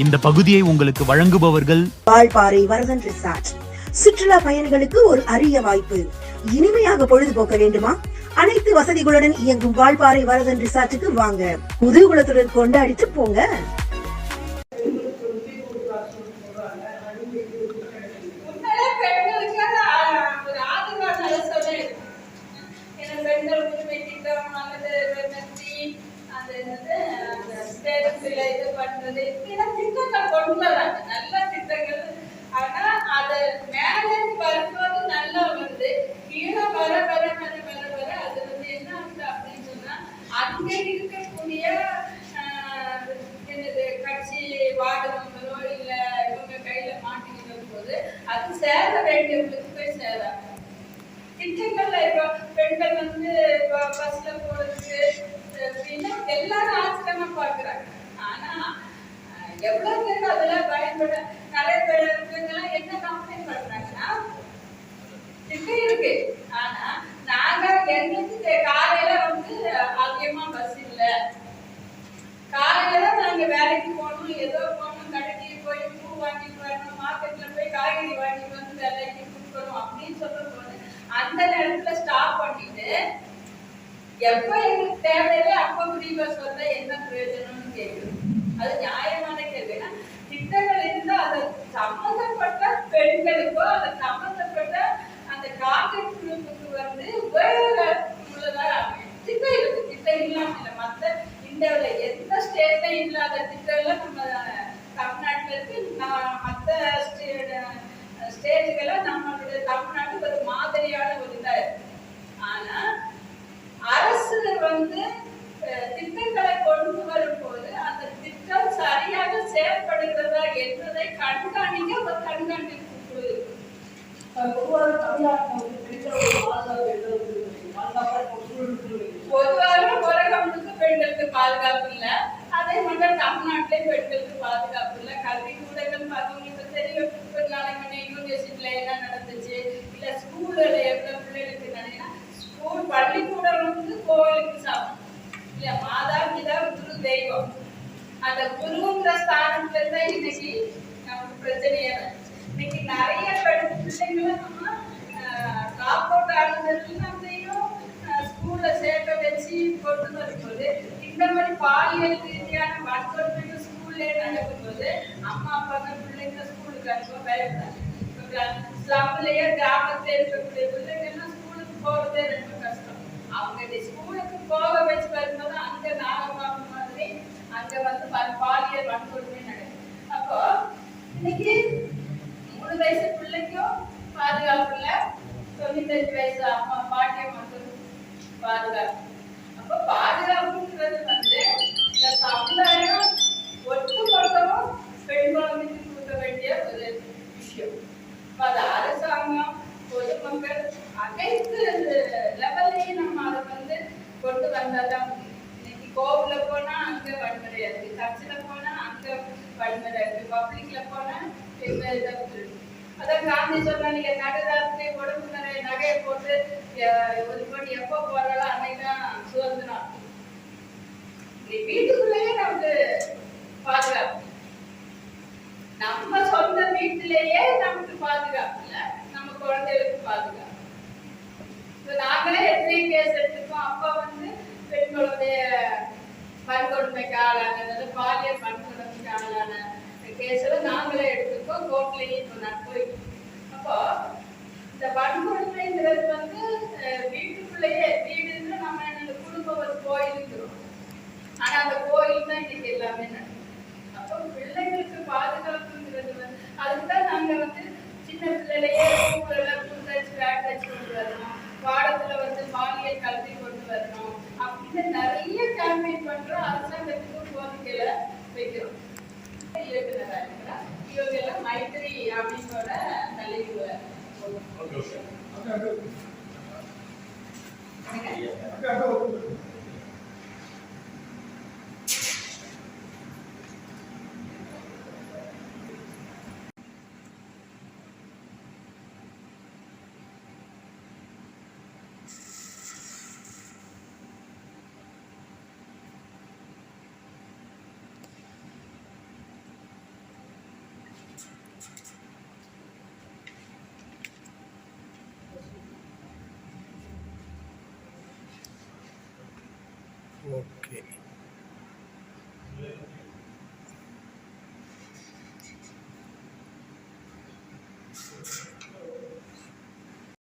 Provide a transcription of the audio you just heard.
இந்த பகுதியை உங்களுக்கு வழங்குபவர்கள் வால்பாறை வரதன் ரிசார்ட். சுற்றுலா பயணிகளுக்கு ஒரு அரிய வாய்ப்பு. இனிமையாக பொழுதுபோக்க வேண்டுமா? அனைத்து வசதிகளுடன் இயங்கும் வால்பாறை வரதன் ரிசார்ட்டுக்கு வாங்க. குதூகலத்துடன் கொண்டாடிட்டு போங்க. நல்ல திட்டங்கள். ஆனா அது மேலே வரும்போது நல்லா வருது, கீழே வர வர வர வர வர அது வந்து என்ன ஆகுது அப்படின்னு சொன்னா அங்கே இருக்கக்கூடிய என்னது கட்சி வார்டு மெம்பரோ இல்ல இவங்க கையில மாட்டிக்கிற போது அது சேர வேண்டியவங்களுக்கு போய் சேராது. திட்டங்கள்ல இப்போ பெண்கள் வந்து பஸ்ல போறதுக்கு அப்படின்னா எல்லாரும் ஆச்சரியமா பாக்குறாங்க. ஆனா எவ்வளவு பேர் அதெல்லாம் பயன்பட நிறைய பேர் இருக்கவங்கலாம் என்ன கம்ப்ளைண்ட் பண்றாங்கன்னா திட்டம் இருக்கு, ஆனா நாங்க எங்களுக்கு காலையில வந்து அதிகமா பஸ் இல்ல, காலையில தான் நாங்க வேலைக்கு போகணும், ஏதோ போகணும், கடைக்கு போய் பூ வாங்கிட்டு வரணும், மார்க்கெட்ல போய் காய்கறி வாங்கிட்டு வந்து வேலைக்கு கொடுக்கணும் அப்படின்னு சொல்லும் போது அந்த நேரத்துல ஸ்டாப் பண்ணிட்டு எப்ப எங்களுக்கு தேவையில்லை அப்ப ஃப்ரீ பஸ் வந்தா என்ன பிரயோஜனம்னு கேட்குறோம். அது நியாயமான கேள்வினா திட்டங்கள் இருந்தா அது சம்பந்தப்பட்ட பெண்களுக்கோ அது சம்பந்தப்பட்ட அந்த டார்கெட் குரூப்புக்கு வந்து உபயோக உள்ளதா திட்டம் இருக்கு. திட்டம் இல்லாம இல்லை, மற்ற இந்தியாவில் எந்த ஸ்டேட்டும் இல்லாத திட்டம்லாம் நம்ம தமிழ்நாட்டில் இருக்கு. மற்ற ஸ்டேட்டுகளை நம்மளுடைய தமிழ்நாடு ஒரு மாதிரியான ஒரு இதா இருக்கு. ஆனா அரசு வந்து திட்டங்களை கொண்டு வரும்போது அந்த திட்டம் சரியாக செயல்படுகிறதா என்பதை கண்காணிக்க ஒரு கண்காணிப்பு குழு இருக்கு. பொதுவாக உலகமுக்கு பெண்களுக்கு பாதுகாப்பு இல்லை, அதே மாதிரி தமிழ்நாட்டிலே பெண்களுக்கு பாதுகாப்பு இல்லை. கல்வி கூடங்கள் பார்த்தவங்களுக்கு தெரியும், ஒரு நாளைக்கு யூனிவர்சிட்டியில என்ன நடந்துச்சு, இல்ல ஸ்கூல்ல எவ்வளவு பிள்ளைகளுக்கு நினைனா ஸ்கூல் பள்ளிக்கூடம் வந்து கோவிலுக்கு சாப்பிடும் இல்ல, மாதா பிதா குரு தெய்வம். அந்த குருங்கிற ஸ்தானத்துல இருந்தா இன்னைக்கு நமக்கு பிரச்சனையே. இன்னைக்கு நிறைய பிள்ளைங்களை நம்ம டிராப் அவுட் ஆனதையும் ஸ்கூல்ல சேர்க்க வச்சு கொண்டு வரும்போது இந்த மாதிரி பாலியல் ரீதியான வன்கொடுமை ஸ்கூல்ல நடக்கும்போது அம்மா அப்பா பிள்ளைங்க ஸ்கூலுக்கு அனுப்ப பயப்படுறாங்க. ஸ்லம்லயே கிராமத்துல இருக்கக்கூடிய பிள்ளைங்கள்லாம் ஸ்கூலுக்கு போறதே ரொம்ப கஷ்டம். அவங்க ஸ்கூலுக்கு போக வச்சு வரும்போது அங்க நாகபாபு மாதிரி அங்க வந்து பாலியல் வன்கொடுமை நடக்கும். அப்போ இன்னைக்கு 3 வயசு பிள்ளைக்கும் பாதுகாப்பு இல்லை, 95 வயசு அம்மா பாட்டியம்மாக்கும் பாதுகாப்பு. அப்போ பாதுகாப்புன்றது வந்து இந்த சமுதாயம் ஒட்டுமொத்தமும் பெண் குழந்தைக்கு கொடுக்க வேண்டிய ஒரு விஷயம். அது அரசாங்கம், பொதுமக்கள் அனைத்து லெவல்லையும் நம்ம அதை வந்து கொண்டு வந்தாதான் முடியும். இன்னைக்கு கோவில போனா அங்க வன்முறை இருக்கு, சர்ச்சில் போனா அங்க வன்முறை இருக்கு, பப்ளிக்ல போனா இருக்கு. அதான் காந்தி சொன்னா, நீங்க நடுராத்திரி உடம்பு நிறைய நகையை போட்டு ஒரு கோடி எப்போ போறாலும் அன்னைக்குதான் சுதந்திரம். வீட்டுக்குள்ளேயே நமக்கு பாதுகாப்பு, நம்ம சொந்த வீட்டிலேயே நமக்கு பாதுகாப்பு இல்லை, நம்ம குழந்தைகளுக்கு பாதுகாப்பு. நாங்களே எத்தனை கேஸ் எடுத்துக்கோம். அப்பா வந்து பெண் குழந்தைய வன்கொடுமைக்கு ஆளானது, பாலியல் வன்கொடுமைக்கு ஆளான கேஸ்ல நாங்களே எடுத்துக்கோம், கோர்ட்லயும் இப்போ நான் போயிட்டு. அப்போ இந்த வன்கொடுமைங்கிறது வந்து வீட்டுக்குள்ளேயே, வீடுன்னு நம்ம என்னோட குடும்பம் ஒரு கோயிலுங்கிறோம், ஆனா அந்த கோயில் தான் இன்னைக்கு எல்லாமே நடக்கும். அப்போ பிள்ளைங்களுக்கு பாதுகாப்புங்கிறது வந்து அதுதான் நாங்க வந்து சின்ன பிள்ளைலையே ஸ்கூலெல்லாம் புதுசாச்சு பேக் வச்சு கொண்டு வரணும், பாடத்துல வந்து பாலியல் கல்வி கொண்டு வரணும் அப்படின்னு நிறைய கேம்பெயின் பண்றோம். அரசாங்கத்துக்கு கோரிக்கையில வைக்கிறோம். இயக்குனரா இருக்கிறார் இவங்க எல்லாம் மைத்ரி அப்படின்னோட தலைவர். ஓகே.